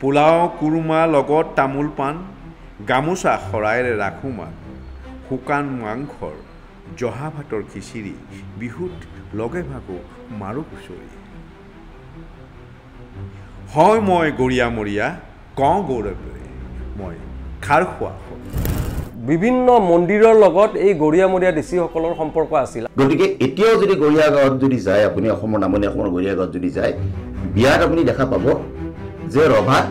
পোলাও কুৰুমা লগত তামোল পাণ গামোচা শৰাইৰে ৰাখোঁ মান শুকান মাংসৰ জহা ভাতৰ খিচিৰি বিহুত লগে ভাগো মাৰো হুঁচৰি হয় মই গৰীয়ামৰীয়া কওঁ গৌৰৱেৰে মই খাৰ খোৱা বিভিন্ন মন্দিৰৰ লগত এই গৰীয়ামৰীয়া দেশীসকলৰ সম্পৰ্ক আছিল গতিকে এতিয়াও যদি গৰীয়া গাঁৱত যদি যায় আপুনি অসমৰ নামনি অসমৰ গৰীয়া গাঁৱত যদি যায় বিয়াত আপুনি দেখা পাব যে ৰভাত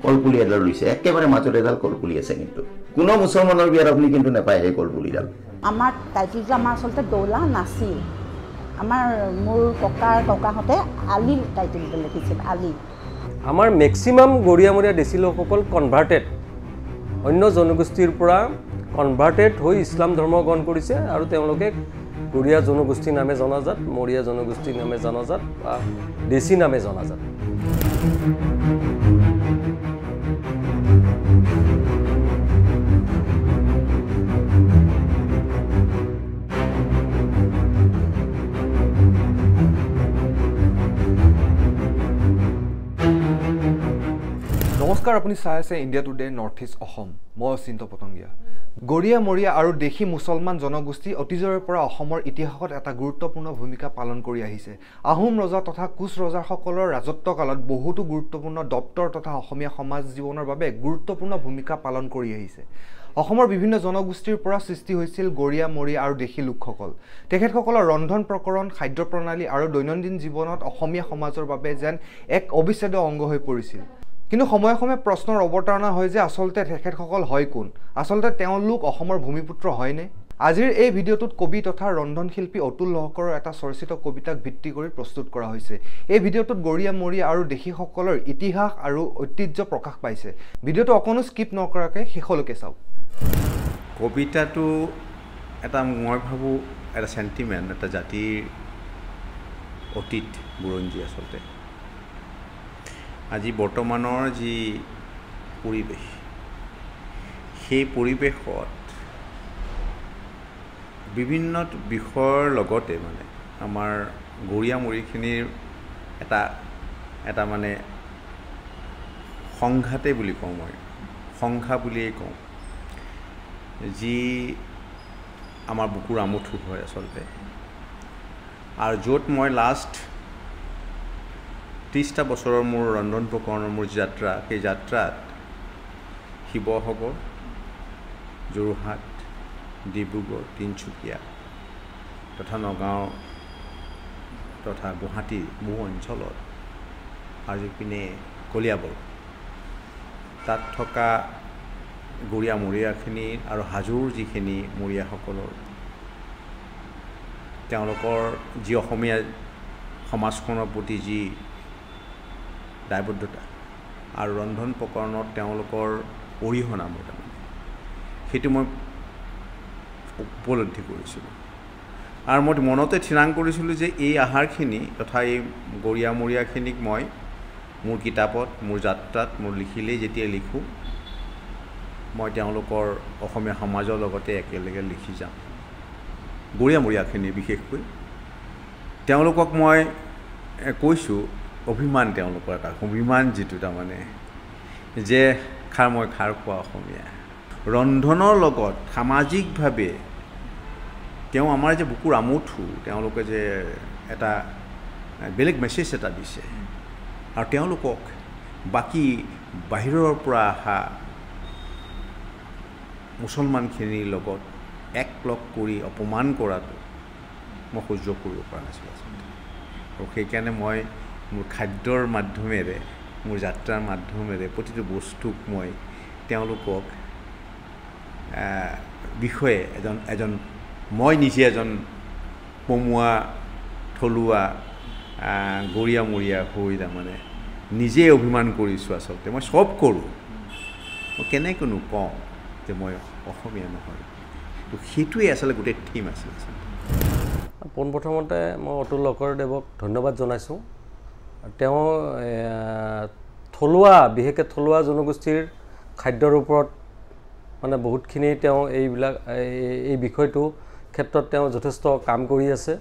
কলপুলি এডাল ৰুইছে একেবাৰে মাজত এডাল কলপুলি আছে কিন্তু কোনো মুছলমানৰ বিয়াত আপুনি কিন্তু নাপায় সেই কলপুলিডাল আমাৰ টাইটেলটো আমাৰ আচলতে দৌলা নাছিল আমাৰ মোৰ ককাহঁতে আলি টাইটেলটো লিখিছিল আলি আমাৰ মেক্সিমাম গৰীয়ামৰীয়া দেশী লোকসকল কনভাৰ্টেড অন্য জনগোষ্ঠীৰ পৰা কনভাৰ্টেড হৈ ইছলাম ধৰ্ম গ্ৰহণ কৰিছে আৰু তেওঁলোকে গৰীয়া জনগোষ্ঠী নামে জনাজাত মৰীয়া জনগোষ্ঠী নামে জনাজাত বা দেশী নামে জনাজাত নমস্কাৰ আপুনি চাই আছে India today north east Assam মই অচিন্ত পতংগীয়া গৰীয়ামৰীয়া আৰু দেশী মুছলমান জনগোষ্ঠী অতীজৰে পৰা অসমৰ ইতিহাসত এটা গুৰুত্বপূৰ্ণ ভূমিকা পালন কৰি আহিছে আহোম ৰজা তথা কোচ ৰজাসকলৰ ৰাজত্বকালত বহুতো গুৰুত্বপূৰ্ণ দপ্তৰ তথা অসমীয়া সমাজ জীৱনৰ বাবে গুৰুত্বপূৰ্ণ ভূমিকা পালন কৰি আহিছে অসমৰ বিভিন্ন জনগোষ্ঠীৰ পৰা সৃষ্টি হৈছিল গৰীয়ামৰীয়া আৰু দেশী লোকসকল তেখেতসকলৰ ৰন্ধন প্ৰকৰণ খাদ্য প্ৰণালী আৰু দৈনন্দিন জীৱনত অসমীয়া সমাজৰ বাবে যেন এক অবিচ্ছেদ্য অংগ হৈ পৰিছিল কিন্তু সময়ে সময়ে প্ৰশ্নৰ অৱতাৰণা হয় যে আচলতে তেখেতসকল হয় কোন আচলতে তেওঁলোক অসমৰ ভূমিপুত্ৰ হয়নে আজিৰ এই ভিডিঅ'টোত কবি তথা ৰন্ধনশিল্পী অতুল লহকৰৰ এটা চৰ্চিত কবিতাক ভিত্তি কৰি প্ৰস্তুত কৰা হৈছে এই ভিডিঅ'টোত গৰীয়ামৰীয়া আৰু দেশীসকলৰ ইতিহাস আৰু ঐতিহ্য প্ৰকাশ পাইছে ভিডিঅ'টো অকণো স্কিপ নকৰাকৈ শেষলৈকে চাওক কবিতাটো এটা মই ভাবোঁ এটা চেণ্টিমেণ্ট এটা জাতিৰ অতীত বুৰঞ্জী আচলতে আজি বৰ্তমানৰ যি পৰিৱেশ সেই পৰিৱেশত বিভিন্ন বিষয়ৰ লগতে মানে আমাৰ গৰীয়ামৰীখিনিৰ এটা মানে সংঘাতে বুলি কওঁ মই সংঘা বুলিয়েই কওঁ যি আমাৰ বুকুৰ আমঠু হয় আচলতে আৰু য'ত মই লাষ্ট 30টা বছৰৰ মোৰ ৰন্ধন প্ৰকৰণৰ মোৰ যাত্ৰা সেই যাত্ৰাত শিৱসাগৰ যোৰহাট ডিব্ৰুগড় তিনিচুকীয়া তথা নগাঁও তথা গুৱাহাটীৰ বহু অঞ্চলত আৰু ইপিনে কলিয়াবৰ তাত থকা গৰীয়ামৰীয়াখিনি আৰু হাজোৰ যিখিনি মৰীয়াসকলৰ তেওঁলোকৰ যি অসমীয়া সমাজখনৰ প্ৰতি যি দায়বদ্ধতা আৰু ৰন্ধন প্ৰকৰণত তেওঁলোকৰ অৰিহণা মোৰ তাৰমানে সেইটো মই উপলব্ধি কৰিছিলোঁ আৰু মই মনতে থিৰাং কৰিছিলোঁ যে এই আহাৰখিনি তথা এই গৰীয়ামৰীয়াখিনিক মই মোৰ কিতাপত মোৰ যাত্ৰাত মোৰ লিখিলেই যেতিয়া লিখোঁ মই তেওঁলোকৰ অসমীয়া সমাজৰ লগতে একেলগে লিখি যাম গৰীয়ামৰীয়াখিনি বিশেষকৈ তেওঁলোকক মই কৈছোঁ অভিমান তেওঁলোকৰ এটা অভিমান যিটো তাৰমানে যে মই খাৰ খোৱা অসমীয়া ৰন্ধনৰ লগত সামাজিকভাৱে তেওঁ আমাৰ যে বুকুৰ আমঠু তেওঁলোকে যে এটা বেলেগ মেছেজ এটা দিছে আৰু তেওঁলোকক বাকী বাহিৰৰ পৰা অহা মুছলমানখিনিৰ লগত একলগ কৰি অপমান কৰাটো মই সহ্য কৰিব পৰা নাছিলোঁ আচলতে আৰু সেইকাৰণে মই মোৰ খাদ্যৰ মাধ্যমেৰে মোৰ যাত্ৰাৰ মাধ্যমেৰে প্ৰতিটো বস্তুক মই তেওঁলোকক বিষয়ে এজন মই নিজে এজন পমুৱা থলুৱা গৰীয়ামৰীয়া হৈ তাৰমানে নিজে অভিমান কৰিছোঁ আচলতে মই চব কৰোঁ মই কেনেকৈনো কওঁ যে মই অসমীয়া নহয় তো সেইটোৱে আচলতে গোটেই থিম আছিল আচলতে পোনপ্ৰথমতে মই অতুল লহকৰদেৱক ধন্যবাদ জনাইছোঁ তেওঁ থলুৱা বিশেষকৈ থলুৱা জনগোষ্ঠীৰ খাদ্যৰ ওপৰত মানে বহুতখিনি তেওঁ এই বিষয়টো ক্ষেত্ৰত তেওঁ যথেষ্ট কাম কৰি আছে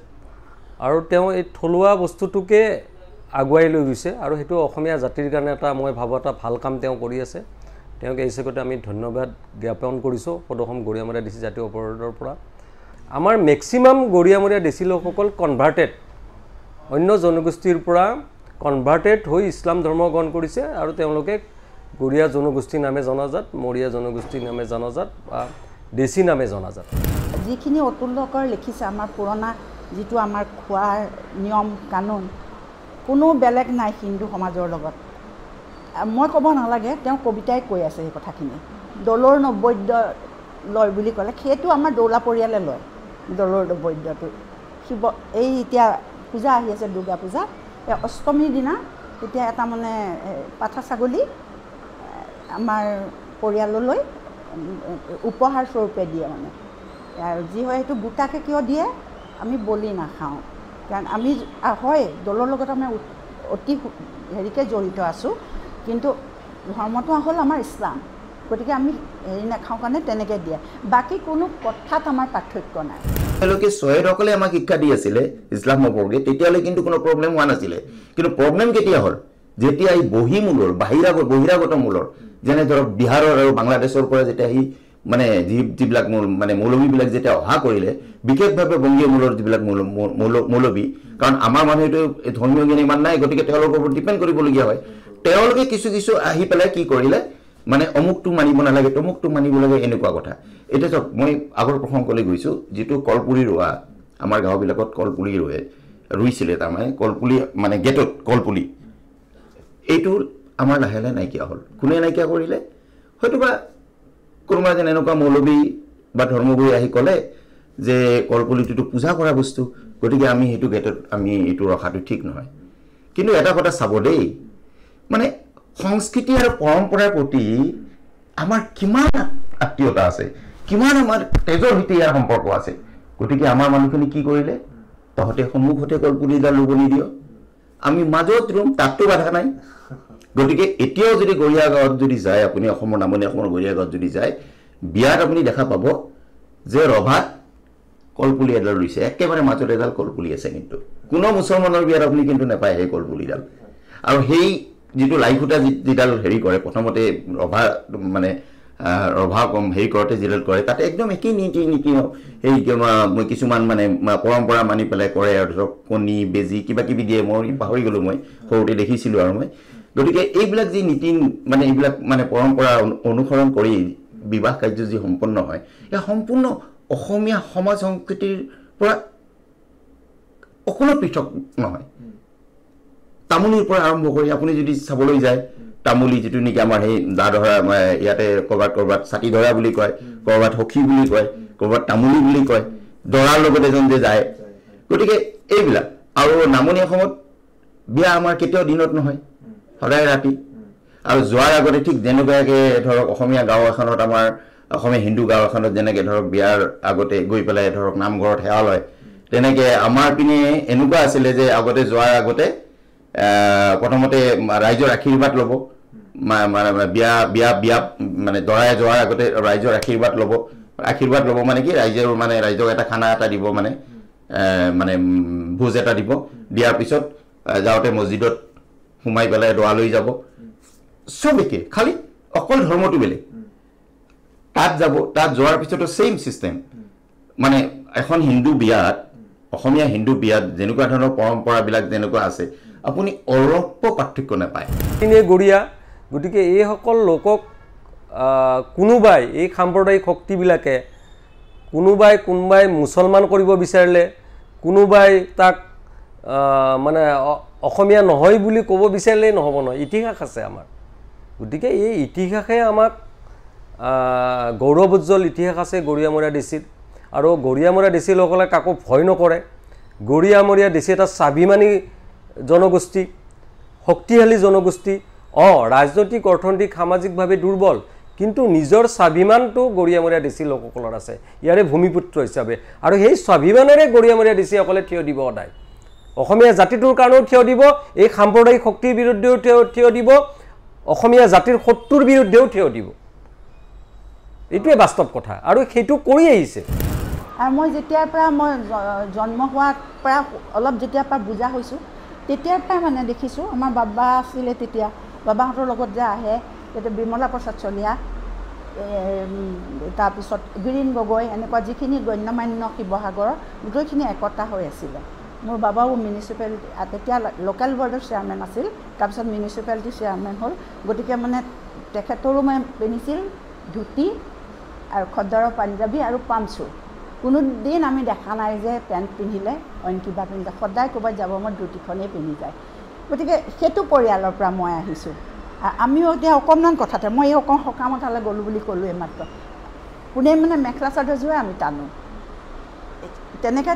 আৰু তেওঁ এই থলুৱা বস্তুটোকে আগুৱাই লৈ গৈছে আৰু সেইটো অসমীয়া জাতিৰ কাৰণে এটা মই ভাবোঁ এটা ভাল কাম তেওঁ কৰি আছে। তেওঁক এই হিচাপতে আমি ধন্যবাদ জ্ঞাপন কৰিছোঁ সদৌ গৰিয়ামৰীয়া ডিচি জাতীয় পৰিষদৰ পৰা। আমাৰ মেক্সিমাম গৰিয়ামৰীয়া ডিচি লোকসকল কনভাৰ্টেড, অন্য জনগোষ্ঠীৰ পৰা কনভাৰ্টেড হৈ ইছলাম ধৰ্ম গ্ৰহণ কৰিছে আৰু তেওঁলোকে গৰিয়া জনগোষ্ঠী নামে জনাজাত, মৰিয়া জনগোষ্ঠী নামে জনাজাত বা দেশী নামে জনাজাত। যিখিনি অতুল্যকৰ লিখিছে আমাৰ পুৰণা যিটো আমাৰ খোৱাৰ নিয়ম কানুন, কোনো বেলেগ নাই হিন্দু সমাজৰ লগত। মই ক'ব নালাগে, তেওঁ কবিতাই কৈ আছে সেই কথাখিনি। দৌলৰ নৈবদ্য লয় বুলি ক'লে সেইটো আমাৰ দৌলা পৰিয়ালে লয়। দৌলৰ নৈবদ্যটো শিৱ এই এতিয়া পূজা আহি আছে, দুৰ্গা পূজা, এই অষ্টমীৰ দিনা তেতিয়া এটা মানে পাঠা ছাগলী আমাৰ পৰিয়াললৈ উপহাৰ স্বৰূপে দিয়ে মানে। আৰু যি হয় সেইটো গোটাকৈ কিয় দিয়ে, আমি বলি নাখাওঁ, কাৰণ আমি হয় দলৰ লগত আমি অতি হেৰিকৈ জড়িত আছোঁ, কিন্তু ধৰ্মটো হ'ল আমাৰ ইছলাম, গতিকে আমি হেৰি নাখাওঁ কাৰণে তেনেকৈ দিয়ে। বাকী কোনো কথাত আমাৰ পাৰ্থক্য নাই। তেওঁলোকে ছয়েদসকলে আমাক শিক্ষা দি আছিলে ইছলাম সম্পৰ্কে, তেতিয়ালৈ কিন্তু কোনো প্ৰব্লেম হোৱা নাছিলে। কিন্তু প্ৰব্লেম কেতিয়া হ'ল, যেতিয়া এই বহিমূলৰ বহিৰাগত মূলৰ, যেনে ধৰক বিহাৰৰ আৰু বাংলাদেশৰ পৰা যেতিয়া সি মানে যিবিলাক মানে মৌলবীবিলাক যেতিয়া অহা কৰিলে, বিশেষভাৱে বংগীয় মূলৰ যিবিলাক মৌলবী, কাৰণ আমাৰ মানুহেতো ধৰ্মীয় জ্ঞান ইমান নাই, গতিকে তেওঁলোকৰ ওপৰত ডিপেণ্ড কৰিবলগীয়া হয়। তেওঁলোকে কিছু আহি পেলাই কি কৰিলে, মানে অমুকটো মানিব নালাগে, তমুকটো মানিব লাগে, এনেকুৱা কথা। এতিয়া চাওক, মই আগৰ প্ৰসংগলৈ গৈছোঁ, যিটো কলপুলি ৰোৱা, আমাৰ গাঁওবিলাকত কলপুলি ৰুইছিলে, তাৰমানে কলপুলি মানে গেটত কলপুলি, এইটো আমাৰ লাহে লাহে নাইকিয়া হ'ল। কোনে নাইকিয়া কৰিলে? হয়তো বা কোনোবা যেন এনেকুৱা মৌলবী বা ধৰ্মগুৰু আহি ক'লে যে কলপুলিটোতো পূজা কৰা বস্তু, গতিকে আমি সেইটো গেটত আমি এইটো ৰখাটো ঠিক নহয়। কিন্তু এটা কথা চাব দেই, মানে সংস্কৃতি আৰু পৰম্পৰাৰ প্ৰতি আমাৰ কিমান আত্মীয়তা আছে, কিমান আমাৰ তেজৰ সৈতে ইয়াৰ সম্পৰ্ক আছে। গতিকে আমাৰ মানুহখিনি কি কৰিলে, তহঁতে সন্মুখতে কলপুলিডাল ৰুব নিদিয়, আমি মাজত ৰুম, তাততো বাধা নাই। গতিকে এতিয়াও যদি গৰিয়া গাঁৱত যদি যায়, আপুনি অসমৰ নামনি অসমৰ গৰিয়া গাঁৱত যদি যায়, বিয়াত আপুনি দেখা পাব যে ৰভাত কলপুলি এডাল ৰুইছে, একেবাৰে মাজত এডাল কলপুলি আছে। কিন্তু কোনো মুছলমানৰ বিয়াত আপুনি কিন্তু নাপায় সেই কলপুলিডাল। আৰু সেই যিটো লাই সূতা যিডাল হেৰি কৰে, প্ৰথমতে ৰভা মানে ৰভা হেৰি কৰোঁতে যিডাল কৰে, তাতে একদম একেই নীতি সেই কিছুমান মানে পৰম্পৰা মানি পেলাই কৰে। আৰু ধৰক কণী বেজি কিবা কিবি দিয়ে, মই পাহৰি গ'লোঁ, মই সৰুতে দেখিছিলোঁ। আৰু মই গতিকে এইবিলাক যি নীতি মানে এইবিলাক মানে পৰম্পৰা অনুসৰণ কৰি বিবাহ কাৰ্য যি সম্পন্ন হয়, এয়া সম্পূৰ্ণ অসমীয়া সমাজ সংস্কৃতিৰ পৰা অকণো পৃথক নহয়। তামুলীৰ পৰা আৰম্ভ কৰি আপুনি যদি চাবলৈ যায়, তামুলী যিটো নেকি আমাৰ সেই দা ধৰা, ইয়াতে ক'ৰবাত ছাতি ধৰা বুলি কয়, ক'ৰবাত সখী বুলি কয়, ক'ৰবাত তামুলী বুলি কয়, দৰাৰ লগত এজন যে যায়। গতিকে এইবিলাক, আৰু নামনি অসমত বিয়া আমাৰ কেতিয়াও দিনত নহয়, সদায় ৰাতি। আৰু যোৱাৰ আগতে ঠিক যেনেকুৱাকৈ ধৰক অসমীয়া গাঁও এখনত, আমাৰ অসমীয়া হিন্দু গাঁও এখনত যেনেকৈ ধৰক বিয়াৰ আগতে গৈ পেলাই ধৰক নামঘৰত সেৱা লয়, তেনেকৈ আমাৰ পিনে এনেকুৱা আছিলে যে আগতে যোৱাৰ আগতে প্ৰথমতে ৰাইজৰ আশীৰ্বাদ ল'ব, বিয়া মানে দৰাই যোৱাৰ আগতে ৰাইজৰ আশীৰ্বাদ ল'ব মানে কি, ৰাইজক এটা খানা এটা দিব, মানে ভোজ এটা দিব। দিয়াৰ পিছত যাওঁতে মছজিদত সোমাই পেলাই দৰা লৈ যাব, চব একে, খালি অকল ধৰ্মটো বেলেগ। তাত যাব, তাত যোৱাৰ পিছতো ছেইম ছিষ্টেম, মানে এখন হিন্দু বিয়াত, অসমীয়া হিন্দু বিয়াত যেনেকুৱা ধৰণৰ পৰম্পৰাবিলাক যেনেকুৱা আছে, আপুনি অলপো পাৰ্থক্য নাপায়। গৰিয়া, গতিকে এইসকল লোকক কোনোবাই এই সাম্প্ৰদায়িক শক্তিবিলাকে কোনোবাই মুছলমান কৰিব বিচাৰিলে, কোনোবাই তাক মানে অসমীয়া নহয় বুলি ক'ব বিচাৰিলেই নহ'ব নহয়, ইতিহাস আছে আমাৰ। গতিকে এই ইতিহাসে আমাক গৌৰৱোজ্জ্বল ইতিহাস আছে গৰিয়ামৰীয়া ডিচিত। আৰু গৰিয়ামৰীয়া ডিচি লোকসকলে কাকো ভয় নকৰে। গৰিয়ামৰীয়া ডিচি এটা স্বাভিমানী জনগোষ্ঠী, শক্তিশালী জনগোষ্ঠী। ৰাজনৈতিক অৰ্থনৈতিক সামাজিকভাৱে দুৰ্বল, কিন্তু নিজৰ স্বাভিমানটো গৰিয়ামৰীয়া ডিচি লোকসকলৰ আছে, ইয়াৰে ভূমিপুত্ৰ হিচাপে। আৰু সেই স্বাভিমানেৰে গৰিয়ামৰীয়া ডিচিসকলে থিয় দিব সদায়। অসমীয়া জাতিটোৰ কাৰণেও থিয় দিব, এই সাম্প্ৰদায়িক শক্তিৰ বিৰুদ্ধেও থিয় দিব, অসমীয়া জাতিৰ শত্ৰুৰ বিৰুদ্ধেও থিয় দিব। এইটোৱে বাস্তৱ কথা, আৰু সেইটো কৰি আহিছে। আৰু মই যেতিয়াৰ পৰা মই জন্ম হোৱাৰ পৰা অলপ যেতিয়াৰ পৰা বুজা হৈছোঁ, তেতিয়াৰ পৰাই মানে দেখিছোঁ আমাৰ বাবা আছিলে তেতিয়া বাবাহঁতৰ লগত যে আহে তেতিয়া বিমলা প্ৰসাদ চলিহা তাৰপিছত গিৰীন গগৈ এনেকুৱা যিখিনি গণ্যমান্য শিৱসাগৰৰ গোটেইখিনি একতা হৈ আছিলে মোৰ বাবাও মিউনিচিপেলিটি তেতিয়া লোকেল বৰ্ডৰ চেয়াৰমেন আছিল তাৰপিছত মিউনিচিপেলিটি চেয়াৰমেন হ'ল গতিকে মানে তেখেতৰো মানে পিন্ধিছিল ধুতি আৰু খদ্দৰৰ পাঞ্জাবী আৰু পামচু কোনোদিন আমি দেখা নাই যে পেণ্ট পিন্ধিলে অইন কিবা পিন্ধিলে সদায় ক'ৰবাত যাব মই ধুতিখনেই পিন্ধি যায় গতিকে সেইটো পৰিয়ালৰ পৰা মই আহিছোঁ আমিও এতিয়া অকণমান কথাতে মই এই অকণ সকামতালৈ গ'লোঁ বুলি ক'লোঁ এইমাত্ৰ কোনে মানে মেখেলা চাদৰযোৰে আমি টানো তেনেকৈ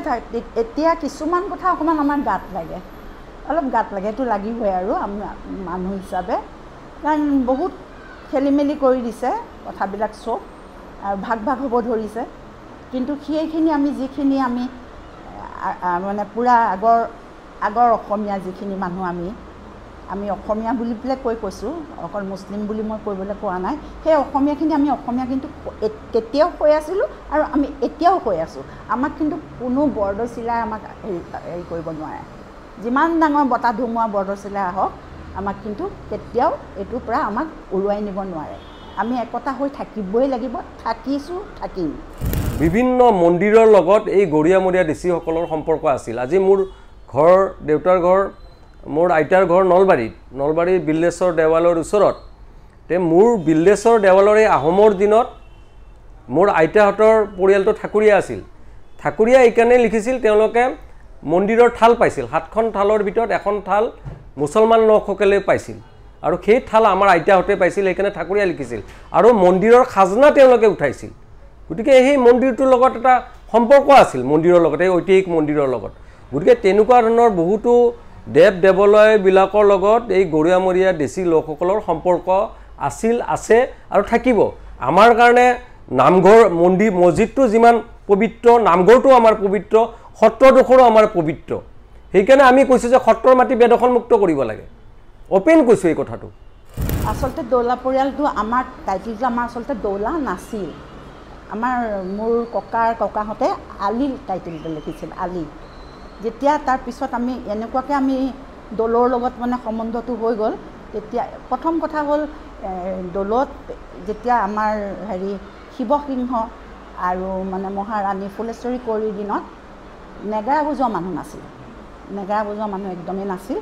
এতিয়া কিছুমান কথা অকণমান আমাৰ গাত লাগে অলপ গাত লাগে সেইটো লাগিবই আৰু আমি মানুহ হিচাপে কাৰণ বহুত খেলি মেলি কৰি দিছে কথাবিলাক চব আৰু ভাগ ভাগ হ'ব ধৰিছে কিন্তু সেইখিনি আমি যিখিনি আমি মানে পূৰা আগৰ অসমীয়া যিখিনি মানুহ আমি অসমীয়া বুলি পেলাই কৈছোঁ অকল মুছলিম বুলি মই কৰিবলৈ কোৱা নাই সেই অসমীয়াখিনি আমি অসমীয়া কিন্তু তেতিয়াও হৈ আছিলোঁ আৰু আমি এতিয়াও হৈ আছোঁ আমাক কিন্তু কোনো বৰদৈচিলাই আমাক হেৰি কৰিব নোৱাৰে যিমান ডাঙৰ বতাহ ধুমুহা বৰদৈচিলাই আহক আমাক কিন্তু কেতিয়াও এইটোৰ পৰা আমাক উৰুৱাই নিব নোৱাৰে আমি একতা হৈ থাকিবই লাগিব থাকিছোঁ থাকিম বিভিন্ন মন্দিৰৰ লগত এই গৰীয়ামৰীয়া দেশীসকলৰ সম্পৰ্ক আছিল আজি মোৰ ঘৰ দেউতাৰ ঘৰ মোৰ আইতাৰ ঘৰ নলবাৰীৰ বিল্লেশ্বৰ দেৱালৰ ওচৰত তে মোৰ বিল্লেশ্বৰ দেৱালৰে আহোমৰ দিনত মোৰ আইতাহঁতৰ পৰিয়ালটো ঠাকুৰীয়া আছিল ঠাকুৰীয়া এইকাৰণে লিখিছিল তেওঁলোকে মন্দিৰৰ থাল পাইছিল 7খন থালৰ ভিতৰত এখন থাল মুছলমান লোকসকলে পাইছিল আৰু সেই থাল আমাৰ আইতাহঁতে পাইছিল এইকাৰণে ঠাকুৰীয়া লিখিছিল আৰু মন্দিৰৰ খাজনা তেওঁলোকে উঠাইছিল গতিকে সেই মন্দিৰটোৰ লগত এটা সম্পৰ্ক আছিল মন্দিৰৰ লগত এই ঐতিহাসিক মন্দিৰৰ লগত গতিকে তেনেকুৱা ধৰণৰ বহুতো দেৱ দেৱালয়বিলাকৰ লগত এই গৰীয়ামৰীয়া দেশী লোকসকলৰ সম্পৰ্ক আছিল আছে আৰু থাকিব আমাৰ কাৰণে নামঘৰ মন্দিৰ মছজিদটো যিমান পবিত্ৰ নামঘৰটো আমাৰ পবিত্ৰ সত্ৰডোখৰো আমাৰ পবিত্ৰ সেইকাৰণে আমি কৈছোঁ যে সত্ৰৰ মাটি বেদখলমুক্ত কৰিব লাগে অপেন কৈছোঁ এই কথাটো আচলতে দৌলা পৰিয়ালটো আমাৰ টাইটেলটো আমাৰ আচলতে দৌলা নাছিল আমাৰ মোৰ ককাহঁতে আলি টাইটেলটো লিখিছিল আলি যেতিয়া তাৰপিছত আমি এনেকুৱাকৈ আমি দৌলৰ লগত মানে সম্বন্ধটো হৈ গ'ল তেতিয়া প্ৰথম কথা হ'ল দৌলত যেতিয়া আমাৰ হেৰি শিৱসিংহ আৰু মানে মহাৰাণী ফুলেশ্বৰী কৌৰীৰ দিনত নেগেৰা বজোৱা মানুহ নাছিল নেগেৰা বজোৱা মানুহ একদমেই নাছিল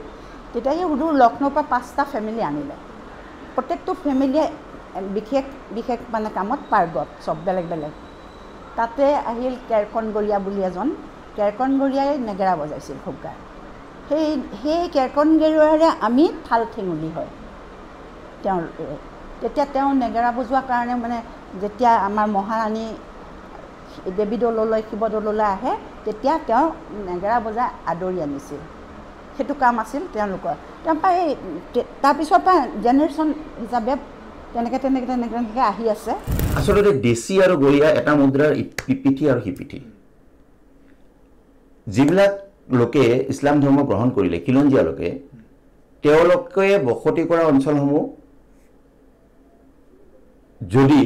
তেতিয়া সেই সুদূৰ লক্ষ্ণৌৰ পৰা 5টা ফেমিলি আনিলে প্ৰত্যেকটো ফেমিলিয়ে বিশেষ মানে কামত পাৰ্গত চব বেলেগ বেলেগ তাতে আহিল কেৰকণ গৰীয়া বুলি এজন কেৰকণ গৰীয়াই নেগেৰা বজাইছিল খুব গায় সেই কেৰকণ গৰীয়াৰে আমি থাল ঠেঙুলি হয় তেতিয়া তেওঁ নেগেৰা বজোৱাৰ কাৰণে মানে যেতিয়া আমাৰ মহাৰাণী দেৱী দৌললৈ শিৱদৌললৈ আহে তেতিয়া তেওঁ নেগেৰা বজাই আদৰি আনিছিল সেইটো কাম আছিল তেওঁলোকৰ তাৰপৰা তাৰপিছৰ পৰা জেনেৰেশ্যন হিচাপে তেনেকৈ আহি আছে আচলতে দেশী আৰু গৰীয়া এটা মুদ্ৰাৰ ইপিঠি আৰু সিপিঠি যিবিলাক লোকে ইছলাম ধৰ্ম গ্ৰহণ কৰিলে খিলঞ্জীয়া লোকে তেওঁলোকে বসতি কৰা অঞ্চলসমূহ যদি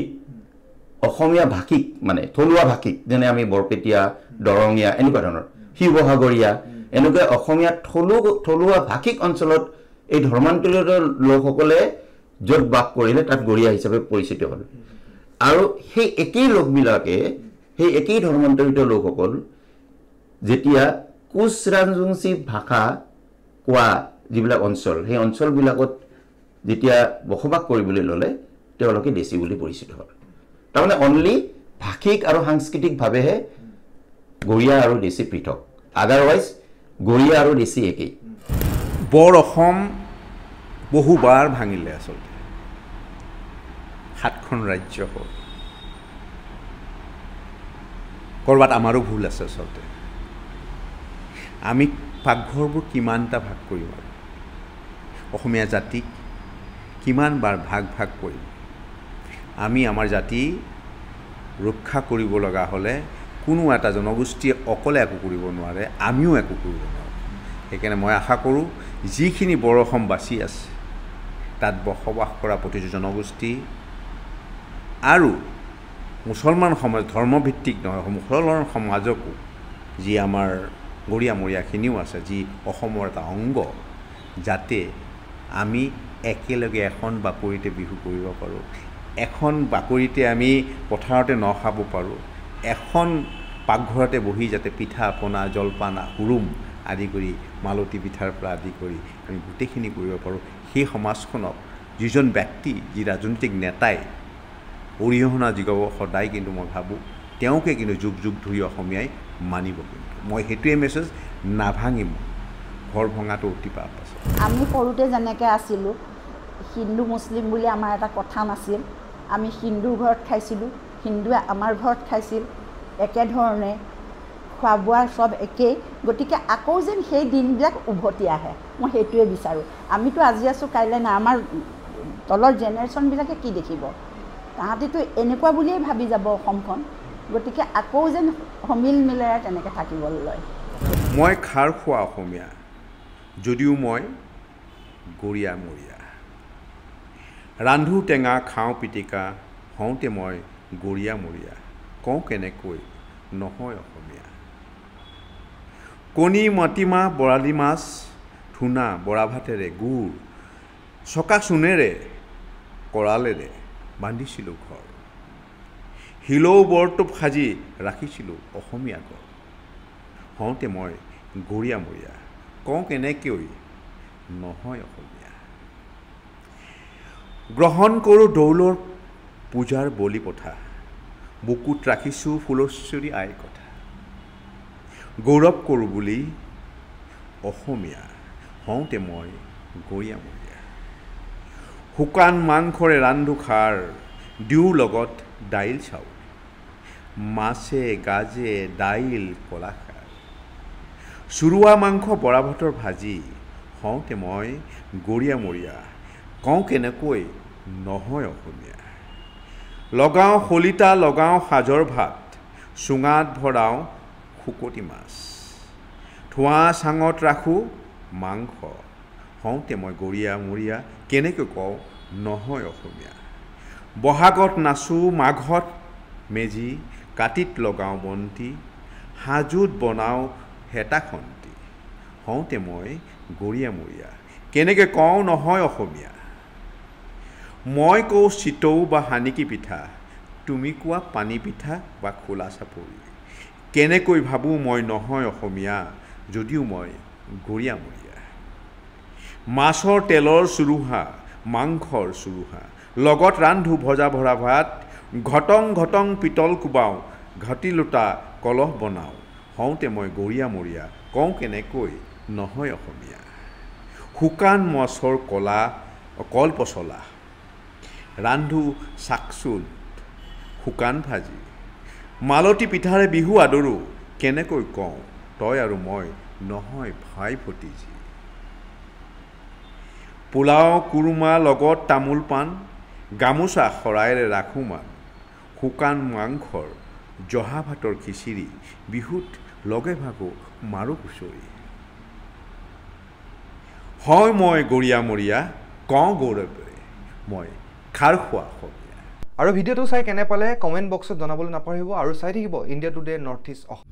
অসমীয়া ভাষিক মানে থলুৱা ভাষিক যেনে আমি বৰপেটীয়া দৰঙীয়া এনেকুৱা ধৰণৰ শিৱসাগৰীয়া এনেকুৱা অসমীয়া থলুৱা ভাষিক অঞ্চলত এই ধৰ্মান্তৰিত লোকসকলে য'ত বাস কৰিলে তাত গৰীয়া হিচাপে পৰিচিত হ'ল আৰু সেই একেই লোকবিলাকে সেই একেই ধৰ্মান্তৰিত লোকসকল যেতিয়া কোচ ৰাজবংশী ভাষা কোৱা যিবিলাক অঞ্চল সেই অঞ্চলবিলাকত যেতিয়া বসবাস কৰিবলৈ ল'লে তেওঁলোকে দেশী বুলি পৰিচিত হ'ল তাৰমানে অনলি ভাষিক আৰু সাংস্কৃতিকভাৱেহে গৰীয়া আৰু দেশী পৃথক আদাৰৱাইজ গৰীয়া আৰু দেশী একেই বৰ অসম বহুবাৰ ভাঙিলে আচলতে 7খন ৰাজ্য হ'ল ক'ৰবাত আমাৰো ভুল আছে আচলতে আমি পাকঘৰবোৰ কিমানটা ভাগ কৰিম আৰু অসমীয়া জাতিক কিমানবাৰ ভাগ কৰিম আমি আমাৰ জাতি ৰক্ষা কৰিব লগা হ'লে কোনো এটা জনগোষ্ঠীয়ে অকলে একো কৰিব নোৱাৰে আমিও একো কৰিব নোৱাৰোঁ সেইকাৰণে মই আশা কৰোঁ যিখিনি বৰ অসম বাচি আছে তাত বসবাস কৰা প্ৰতিটো জনগোষ্ঠী আৰু মুছলমান সমাজ ধৰ্মভিত্তিক নহয় মুছলমান সমাজকো যি আমাৰ গৰীয়ামৰীয়াখিনিও আছে যি অসমৰ এটা অংগ, যাতে আমি একেলগে এখন বাকৰিতে বিহু কৰিব পাৰোঁ, এখন বাকৰিতে আমি পথাৰতে ন খাব পাৰোঁ, এখন পাকঘৰতে বহি যাতে পিঠা পনা জলপান হুৰুম আদি কৰি মালতী পিঠাৰ পৰা আদি কৰি আমি গোটেইখিনি কৰিব পাৰোঁ। সেই সমাজখনক যিজন ব্যক্তি, যি ৰাজনৈতিক নেতাই অৰিহণা যোগাব, সদায় কিন্তু মই ভাবোঁ তেওঁকে কিন্তু যুগ যুগ ধৰি অসমীয়াই মানিব। কিন্তু মই সেইটোৱে মেছেজ নাভাঙিম, ঘৰ ভঙাটো অতি পাপ আছে। আমি সৰুতে যেনেকৈ আছিলোঁ, হিন্দু মুছলিম বুলি আমাৰ এটা কথা নাছিল। আমি হিন্দুৰ ঘৰত খাইছিলোঁ, হিন্দুৱে আমাৰ ঘৰত খাইছিল, একেধৰণে খোৱা বোৱা চব একেই। গতিকে আকৌ যেন সেই দিনবিলাক উভতি আহে, মই সেইটোৱে বিচাৰোঁ। আমিতো আজি আছোঁ, কাইলৈ নাই। আমাৰ তলৰ জেনেৰেশ্যনবিলাকে কি দেখিব? তাহাঁতিতো এনেকুৱা বুলিয়েই ভাবি যাব অসমখন। গতিকে আকৌ যেন সমিল মিলেৰে তেনেকৈ থাকিবলৈ লয়। মই খাৰ খোৱা অসমীয়া, যদিও মই গৰীয়ামৰীয়া। ৰান্ধো টেঙা খাওঁ পিটিকা, হওঁতে মই গৰীয়ামৰীয়া। কওঁ কেনেকৈ নহয় অসমীয়া। কণী মাটিমাহ বৰালি মাছ, ধূনা বৰা ভাতেৰে গুড়, চকা চূণেৰে কৰালেৰে বান্ধিছিলোঁ ঘৰ। শিলৌ বৰটোপ সাজি ৰাখিছিলোঁ অসমীয়া ঘৰ। হওঁতে মই গৰীয়ামৰীয়া। কওঁ কেনেকৈ নহয় অসমীয়া। গ্ৰহণ কৰোঁ দৌলৰ পূজাৰ বলি পঠা, বুকুত ৰাখিছোঁ ফুলশ্বৰী আইৰ কথা। গৌৰৱ কৰোঁ বুলি অসমীয়া, হওঁতে মই গৰীয়ামৰীয়া। শুকান মাংসৰে ৰান্ধো খাৰ, দিওঁ লগত দাইল চাউল, মাছে গাজে দাইল কলাখাৰ। চুৰুৱা মাংস বৰা ভাতৰ ভাজি, হওঁতে মই গৰীয়ামৰীয়া। কওঁ কেনেকৈ নহয় অসমীয়া। লগাওঁ শলিতা লগাওঁ সাজৰ ভাত, চুঙাত ভৰাওঁ শুকতি মাছ, ধোঁৱা চাঙত ৰাখোঁ মাংস। হওঁতে মই গৰীয়ামৰীয়া। কেনেকৈ কওঁ নহয় অসমীয়া। বহাগত নাচোঁ মাঘত মেজি, কাতিত লগাওঁ বন্তি, সাজোত বনাওঁ হেতা খন্তি। হওঁতে মই গৰীয়ামৰীয়া। কেনেকৈ কওঁ নহয় অসমীয়া। মই কওঁ চিতৌ বা হানিকি পিঠা, তুমি কোৱা পানী পিঠা বা খোলা চাপৰি। কেনেকৈ ভাবোঁ মই নহয় অসমীয়া, যদিও মই গৰীয়ামৰীয়া। মাছৰ তেলৰ চুৰুহা, মাংসৰ চুৰুহা, লগত ৰান্ধো ভজা ভৰা ভাত, ঘটং ঘটং পিতল কোবাওঁ, ঘটি লোটা কলহ বনাওঁ। হওঁতে মই গৰীয়ামৰীয়া। কওঁ কেনেকৈ নহয় অসমীয়া। শুকান মাছৰ কল পচলা, ৰান্ধো চাকচুল শুকান ভাজি, মালতী পিঠাৰে বিহু আদৰোঁ। কেনেকৈ কওঁ তই আৰু মই নহয় ভাই ভতিজী। পোলাও কুৰুমা লগত তামোল পাণ, গামোচা শৰাইৰে ৰাখোঁ মান, শুকান মাংসৰ জহা ভাতৰ খিচিৰি, বিহুত লগে ভাগো মাৰো হুঁচৰি। হয় মই গৰীয়ামৰীয়া, কওঁ গৌৰৱেৰে মই খাৰ খোৱা অসমীয়া। আৰু ভিডিঅ'টো চাই কেনে পালে কমেণ্ট বক্সত জনাবলৈ নাপাহৰিব, আৰু চাই থাকিব India today north east Assam.